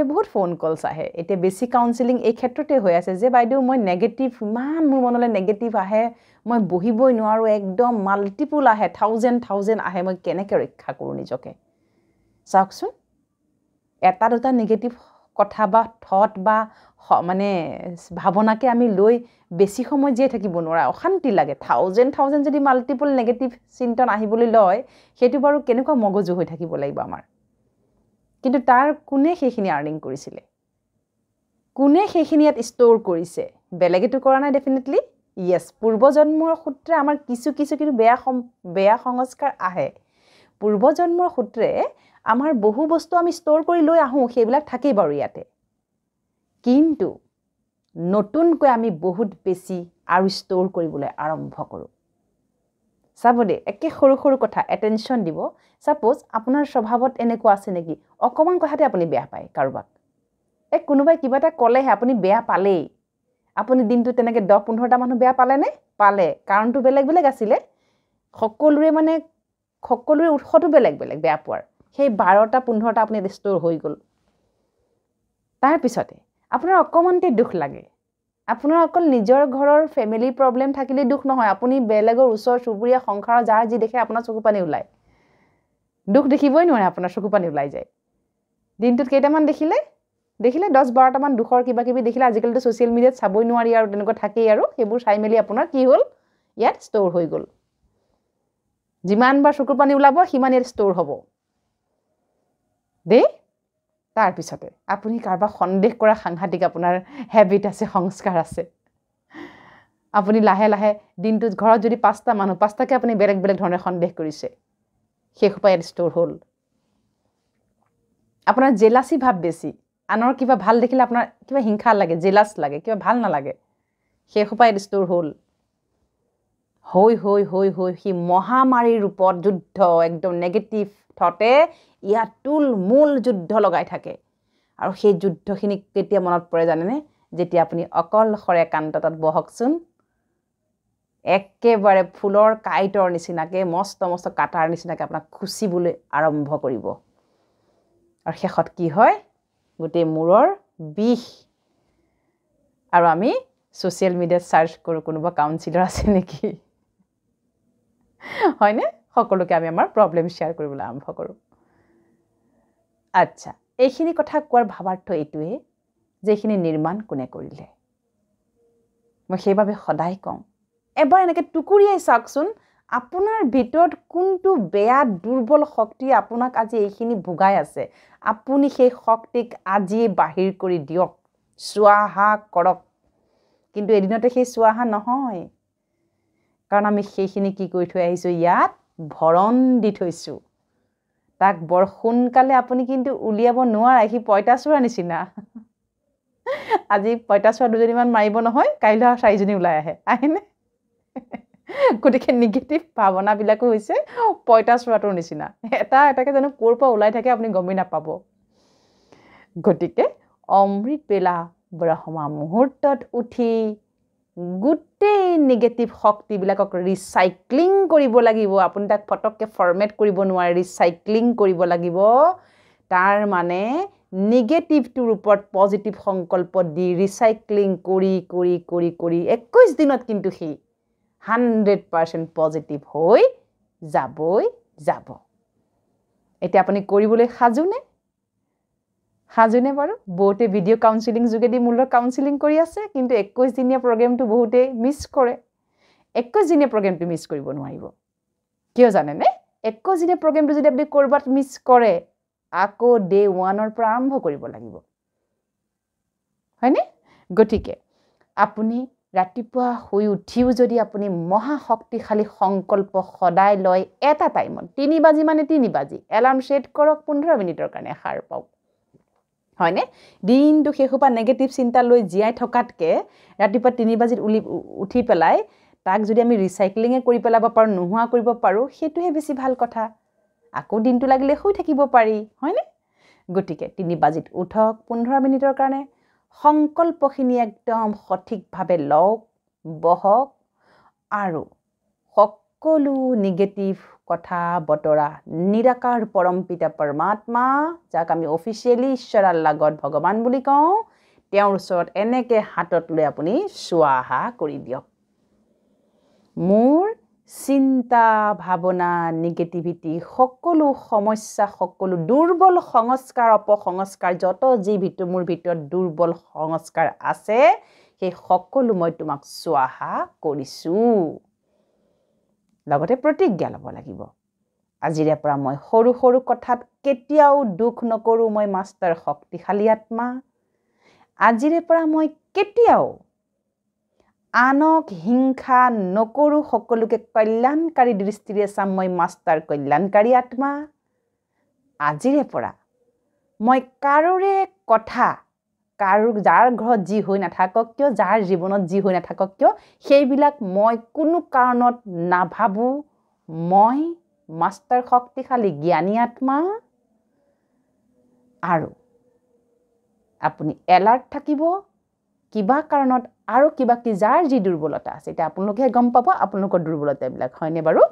মোলৈ বহুত phone calls আহে এতিয়া বেছি কাউন্সেলিং এই ক্ষেত্ৰতে হৈ আছে যে বাইদেউ মই নেগেটিভ ইমান মোৰ মনলৈ নেগেটিভ আহে মই বহিবই নোৱাৰো একদম মাল্টিপল আহে থাউজেণ্ড আহে মই কেনেকৈ ৰক্ষা কৰোঁ নিজকে চাওকচোন এটা দুটা নেগেটিভ কথা বা থট বা মানে ভাৱনাকে আমি লৈ বেছি সময় জীয়াই থাকিব নোৱাৰা অশান্তি লাগে থাউজেণ্ড যদি মাল্টিপল নেগেটিভ চিন্তন আহিবলৈ লয় সেইটো বাৰু কেনেকুৱা মগজু হৈ থাকিব লাগিব আমাৰ কিন্তু তাৰ কোনে সেইখিনি আৰ্নিং কৰিছিলে কোনে সেইখিনি ইয়াত ষ্ট'ৰ কৰিছে বেলেগেতো কৰা নাই ডেফিনেটলি ইয়েছ পূৰ্বজন্মৰ সূত্ৰে আমাৰ কিছু কিন্তু বেয়া সংস্কাৰ আহে পূৰ্বজন্মৰ সূত্ৰে আমাৰ বহু বস্তু আমি ষ্ট'ৰ কৰি লৈ আহোঁ সেইবিলাক থাকেই বাৰু ইয়াতে কিন্তু নতুনকৈ আমি বহুত বেছি আৰু ষ্ট'ৰ কৰিবলৈ আৰম্ভ কৰোঁ চাব দে একে সৰু কথা এটেনশ্যন দিব সাপোজ আপোনাৰ স্বভাৱত এনেকুৱা আছে নেকি অকমান কথাতে আপুনি বেয়া পায় কাৰোবাক কোনোবাই কিবা এটা ক'লেহে আপুনি বেয়া পালেই আপুনি দিনটো তেনেকৈ 10-15টা মানুহ বেয়া পালে কাৰণটো বেলেগ আছিলে সকলোৰে উৎসটো বেলেগ বেয়া পোৱাৰ সেই 12টা-15টা আপুনি ষ্ট'ৰ হৈ গ'ল তাৰ পিছতে আপোনাৰ অকমানতে দুখ লাগে আপোনাৰ অকল নিজৰ ঘৰৰ ফেমিলি প্ৰব্লেম থাকিলে দুখ নহয় আপুনি বেলেগৰ ওচৰ চুবুৰীয়া সংসাৰৰ যাৰ যি দেখে আপোনাৰ চকু পানী ওলায় দুখ দেখিবই নোৱাৰে আপোনাৰ চকু পানী ওলাই যায় দিনটোত কেইটামান দেখিলে 10-12টা মান দুখৰ কিবা কিবি দেখিলে আজিকালিতো ছ'চিয়েল মিডিয়াত চাবই নোৱাৰি আৰু তেনেকুৱা থাকেই আৰু সেইবোৰ চাই মেলি আপোনাৰ কি হ'ল ইয়াত ষ্ট'ৰ হৈ গ'ল যিমানবাৰ চকু পানী ওলাব সিমান ইয়াত ষ্ট'ৰ হ'ব দেই তাৰ পিছতে আপুনি কাৰোবাক সন্দেহ কৰা সাংঘাতিক আপোনাৰ হেবিট আছে সংস্কাৰ আছে আপুনি লাহে দিনটোত ঘৰত যদি 5টা মানুহ 5টাকে আপুনি বেলেগ ধৰণে সন্দেহ কৰিছে সেইসোপা ইয়াত ষ্ট'ৰ হ'ল আপোনাৰ জেলাসি ভাৱ বেছি আনৰ কিবা ভাল দেখিলে আপোনাৰ কিবা হিংসা লাগে জেলাস লাগে কিবা ভাল নালাগে সেইসোপা ইয়াত ষ্ট'ৰ হ'ল হৈ সি মহামাৰীৰ ৰূপত যুদ্ধ একদম নেগেটিভ থটে ইয়াত তুলমূল যুদ্ধ লগাই থাকে আৰু সেই যুদ্ধখিনি কেতিয়া মনত পৰে জানেনে যেতিয়া আপুনি অকলশৰে একান্ততাত বহকচোন একেবাৰে ফুলৰ কাইটৰ নিচিনাকে মস্ত কাটাৰ নিচিনাকে আপোনাক খুচিবলৈ আৰম্ভ কৰিব আৰু শেষত কি হয় গোটেই মূৰৰ বিষ আৰু আমি ছ'চিয়েল মিডিয়াত সাৰ্চ কৰোঁ কোনোবা কাউন্সিলৰ আছে নেকি হয়নে সকলোকে আমি আমাৰ প্ৰব্লেম শ্বেয়াৰ কৰিবলৈ আৰম্ভ কৰোঁ আচ্ছা এইখিনি কথা কোৱাৰ ভাৱাৰ্থ এইটোৱে যে এইখিনি নিৰ্মাণ কোনে কৰিলে মই সেইবাবে সদায় কওঁ এবাৰ এনেকৈ টুকুৰিয়াই চাওকচোন আপোনাৰ ভিতৰত কোনটো বেয়া দুৰ্বল শক্তি আপোনাক আজি এইখিনি ভুগাই আছে আপুনি সেই শক্তিক আজি বাহিৰ কৰি দিয়ক স্বাহা কৰক কিন্তু এদিনতে সেই স্বাহা নহয় কাৰণ আমি সেইখিনি কি কৰি থৈ আহিছোঁ ইয়াত ভৰণ দি থৈছোঁ তাক বৰ সোনকালে আপুনি কিন্তু উলিয়াব নোৱাৰে সি পইতাচোৰা নিচিনা আজি পইতাচোৰা দুজনীমান মাৰিব নহয় কাইলৈ 4জনী ওলাই আহেনে গতিকে নিগেটিভ ভাৱনাবিলাকো হৈছে পইতাচোৰাটোৰ নিচিনা এটাকে জানো ক'ৰ পৰা ওলাই থাকে আপুনি গমেই নাপাব গতিকে অমৃত বেলা ব্ৰহ্মা মুহূৰ্তত উঠি গোটেই নিগেটিভ শক্তিবিলাকক ৰিচাইক্লিং কৰিব লাগিব আপুনি তাক ফটককৈ ফৰ্মেট কৰিব নোৱাৰে ৰিচাইক্লিং কৰিব লাগিব তাৰ মানে নিগেটিভটোৰ ওপৰত পজিটিভ সংকল্প দি ৰিচাইক্লিং কৰি 21 দিনত কিন্তু সি 100% পজিটিভ হৈ যাব এতিয়া আপুনি কৰিবলৈ সাজুনে বাৰু বহুতে ভিডিঅ' কাউন্সেলিং যোগেদি মূলৰ কাউন্সেলিং কৰি আছে কিন্তু 21 দিনীয়া প্ৰগ্ৰেমটো বহুতে মিছ কৰে 21 দিনীয়া প্ৰগ্ৰেমটো মিছ কৰিব নোৱাৰিব কিয় জানেনে 21 দিনীয়া প্ৰগ্ৰেমটো যদি আপুনি কৰবাত মিছ কৰে আকৌ ডে 1ৰ পৰা আৰম্ভ কৰিব লাগিব হয়নে গতিকে আপুনি ৰাতিপুৱা শুই উঠিও যদি আপুনি মহা শক্তিশালী সংকল্প সদায় লয় এটা টাইমত 3 বাজি মানে 3 বাজি এলাৰ্ম সেট কৰক 15 মিনিটৰ কাৰণে সাৰ পাওক হয়নে দিনটো সেইসোপা নেগেটিভ চিন্তা লৈ জীয়াই থকাতকে ৰাতিপুৱা 3 বাজিত উঠি পেলাই তাক যদি আমি ৰিচাইক্লিঙে কৰি পেলাব পাৰোঁ নোহোৱা কৰিব পাৰোঁ সেইটোহে বেছি ভাল কথা আকৌ দিনটো লাগিলে শুই থাকিব পাৰি হয়নে গতিকে 3 বাজিত উঠক 15 মিনিটৰ কাৰণে সংকল্পখিনি একদম সঠিকভাৱে লওক বহক আৰু সকলো নিগেটিভ কথা বতৰা নিৰাকাৰ পৰম পিতা পৰমাত্মা যাক আমি অফিচিয়েলি ঈশ্বৰ আল্লাহ গড ভগৱান বুলি কওঁ তেওঁৰ ওচৰত এনেকৈ হাতত লৈ আপুনি স্বাহা কৰি দিয়ক মোৰ চিন্তা ভাৱনা নিগেটিভিটি সকলো সমস্যা সকলো দুৰ্বল সংস্কাৰ অপসংস্কাৰ যত যি মোৰ ভিতৰত দুৰ্বল সংস্কাৰ আছে সেই সকলো মই তোমাক স্বাহা কৰিছোঁ লগতে প্ৰতিজ্ঞা ল'ব লাগিব আজিৰে পৰা মই সৰু সৰু কথাত কেতিয়াও দুখ নকৰোঁ মই মাষ্টাৰ শক্তিশালী আত্মা আজিৰে পৰা মই কেতিয়াও আনক হিংসা নকৰোঁ সকলোকে কল্যাণকাৰী দৃষ্টিৰে চাম মই মাষ্টাৰ কল্যাণকাৰী আত্মা আজিৰে পৰা মই কাৰোৰে কথা যাৰ ঘৰত যি হৈ নাথাকক কিয় যাৰ জীৱনত যি হৈ নাথাকক কিয় সেইবিলাক মই কোনো কাৰণত নাভাবোঁ মই মাষ্টাৰ শক্তিশালী জ্ঞানী আত্মা আৰু আপুনি এলাৰ্ট থাকিব কিবা কাৰণত আৰু কিবা কি যাৰ যি দুৰ্বলতা আছে এতিয়া আপোনালোকে গম পাব আপোনালোকৰ দুৰ্বলতাবিলাক হয়নে বাৰু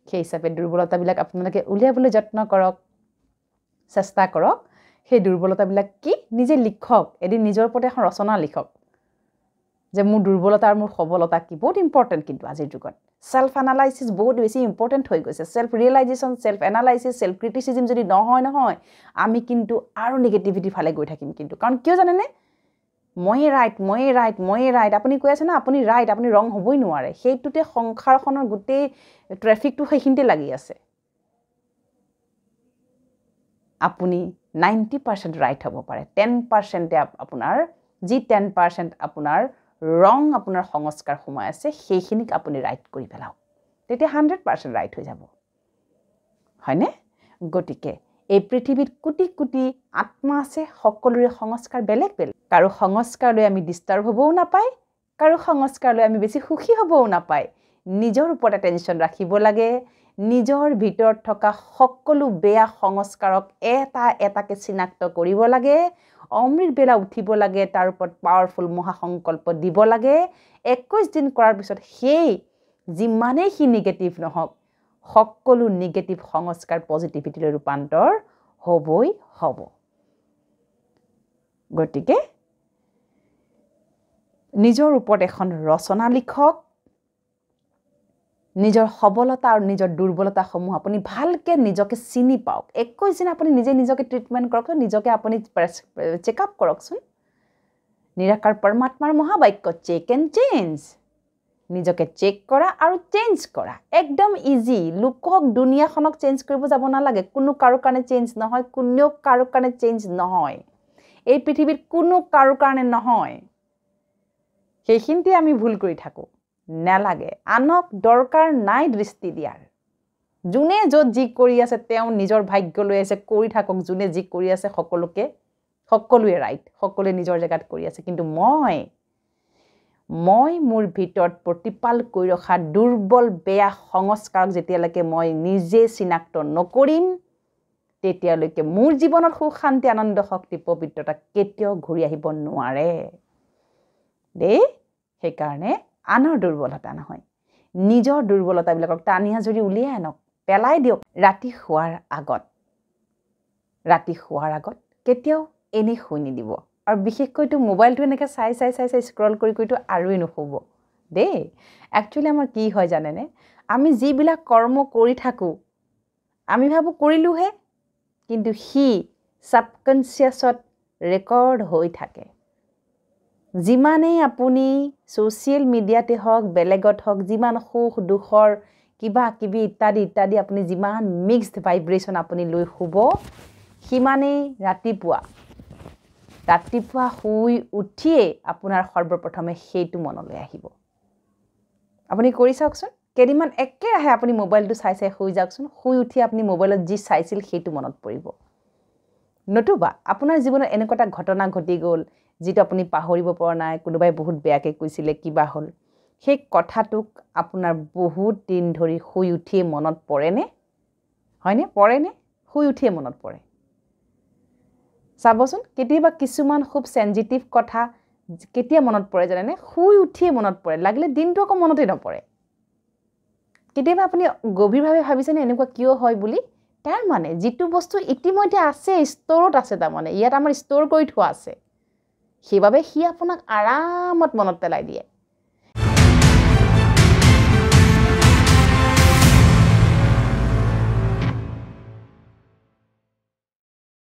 সেই হিচাপে দুৰ্বলতাবিলাক আপোনালোকে উলিয়াবলৈ যত্ন কৰক চেষ্টা কৰক সেই দুৰ্বলতাবিলাক কি নিজে লিখক এদিন নিজৰ ওপৰত এখন ৰচনা লিখক যে মোৰ দুৰ্বলতা আৰু মোৰ সবলতা কি বহুত ইম্পৰ্টেণ্ট কিন্তু আজিৰ যুগত সেলফ এনালাইসিস বহুত বেছি ইম্পৰ্টেণ্ট হৈ গৈছে self realisation self analysis self criticism যদি নহয় আমি কিন্তু আৰু নেগেটিভিটি ফালে গৈ থাকিম কিন্তু কাৰণ কিয় জানেনে মই ৰাইট আপুনি কৈ আছে না আপুনি ৰাইট আপুনি ৰং হ'বই নোৱাৰে সেইটোতে সংসাৰখনৰ গোটেই ট্ৰেফিকটো সেইখিনিতে লাগি আছে আপুনি 90% ৰাইট হ'ব পাৰে 10% আপোনাৰ যি 10% আপোনাৰ ৰং আপোনাৰ সংস্কাৰ সোমাই আছে সেইখিনিক আপুনি ৰাইট কৰি পেলাওক তেতিয়া 100% ৰাইট হৈ যাব হয়নে গতিকে এই পৃথিৱীত কোটি কোটি আত্মা আছে সকলোৰে সংস্কাৰ বেলেগ বেলেগ কাৰো সংস্কাৰ লৈ আমি ডিস্টাৰ্ব হ'বও নাপায় কাৰো সংস্কাৰ লৈ আমি বেছি সুখী হ'বও নাপায় নিজৰ ওপৰত টেনচন ৰাখিব লাগে নিজৰ ভিতৰত থকা সকলো বেয়া সংস্কাৰক এটাকে চিনাক্ত কৰিব লাগে অমৃত বেলা উঠিব লাগে তাৰ ওপৰত পাৱাৰফুল মহাসংকল্প দিব লাগে 21 দিন কৰাৰ পিছত সেই যিমানেই হি নিগেটিভ নহওক সকলো নিগেটিভ সংস্কাৰ পজিটিভিটিলৈ ৰূপান্তৰ হ'বই হ'ব গতিকে নিজৰ ওপৰত এখন ৰচনা লিখক নিজৰ সবলতা আৰু নিজৰ দুৰ্বলতাসমূহ আপুনি ভালকে নিজকে চিনি পাওক 21 দিন আপুনি নিজকে ট্ৰিটমেন্ট কৰক নিজকে আপুনি চেকআপ কৰকচোন নিৰাকাৰ পৰমাত্মাৰ মহাবাক্য চেক এণ্ড চেঞ্জ নিজকে চেক কৰা আৰু চেঞ্জ কৰা একদম ইজি লোকক দুনিয়াখনক চেঞ্জ কৰিব যাব নালাগে কোনো কাৰো কাৰণে চেঞ্জ নহয় কোনেও কাৰো কাৰণে চেঞ্জ নহয় এই পৃথিৱীত কোনো কাৰো কাৰণে নহয় সেইখিনিতে আমি ভুল কৰি থাকো নালাগে আনক দৰকাৰ নাই দৃষ্টি দিয়াৰ যোনে য'ত যি কৰি আছে তেওঁ নিজৰ ভাগ্য লৈ আছে কৰি থাকক যোনে যি কৰি আছে সকলোৱে ৰাইট সকলোৱে নিজৰ জেগাত কৰি আছে কিন্তু মই মোৰ ভিতৰত প্ৰতিপাল কৰি ৰখা দুৰ্বল বেয়া সংস্কাৰক যেতিয়ালৈকে মই নিজে চিনাক্ত নকৰিম তেতিয়ালৈকে মোৰ জীৱনত সুখ শান্তি আনন্দ শক্তি পবিত্ৰতা কেতিয়াও ঘূৰি আহিব নোৱাৰে দেই সেইকাৰণে আনৰ দুৰ্বলতা নহয় নিজৰ দুৰ্বলতাবিলাকক টানি আজৰি উলিয়াই আনক পেলাই দিয়ক ৰাতি শোৱাৰ আগত কেতিয়াও এনে শুই নিদিব আৰু বিশেষকৈতো মোবাইলটো এনেকৈ চাই স্ক্ৰল কৰিতো আৰুই নুশুব দেই একচুৱেলি আমাৰ কি হয় জানেনে আমি যিবিলাক কৰ্ম কৰি থাকোঁ আমি ভাবোঁ কৰিলোঁহে কিন্তু সি সাবকনচিয়াছত ৰেকৰ্ড হৈ থাকে যিমানেই আপুনি সোশ্যাল মিডিয়াতে হওক বেলেগত হওক যিমান সুখ দুখৰ কিবা কিবি ইত্যাদি আপুনি যিমান মিক্সড ভাইব্ৰেশ্যন আপুনি লৈ শুব সিমানেই ৰাতিপুৱা শুই উঠিয়ে আপোনাৰ সৰ্বপ্ৰথমে সেইটো মনলৈ আহিব আপুনি কৰি চাওকচোন কেইদিনমান একেৰাহে আপুনি মোবাইলটো চাই শুই যাওকচোন শুই উঠি আপুনি মোবাইলত যি চাইছিল সেইটো মনত পৰিব নতুবা আপোনাৰ জীৱনত এনেকুৱা এটা ঘটনা ঘটি গ'ল যিটো আপুনি পাহৰিব পৰা নাই কোনোবাই বহুত বেয়াকৈ কৈছিলে কিবা হ'ল সেই কথাটোক আপোনাৰ বহুত দিন ধৰি শুই উঠিয়ে মনত পৰেনে হয়নে শুই উঠিয়ে মনত পৰে চাবচোন কেতিয়াবা কিছুমান খুব সেনজিটিভ কথা কেতিয়া মনত পৰে জানেনে শুই উঠিয়ে মনত পৰে লাগিলে দিনটো আকৌ মনতে নপৰে কেতিয়াবা আপুনি গভীৰভাৱে ভাবিছেনে এনেকুৱা কিয় হয় বুলি তাৰ মানে যিটো বস্তু ইতিমধ্যে আছে ষ্টৰত আছে তাৰমানে ইয়াত আমাৰ ষ্টৰ কৰি থোৱা আছে সেইবাবে সি আপোনাক আৰামত মনত পেলাই দিয়ে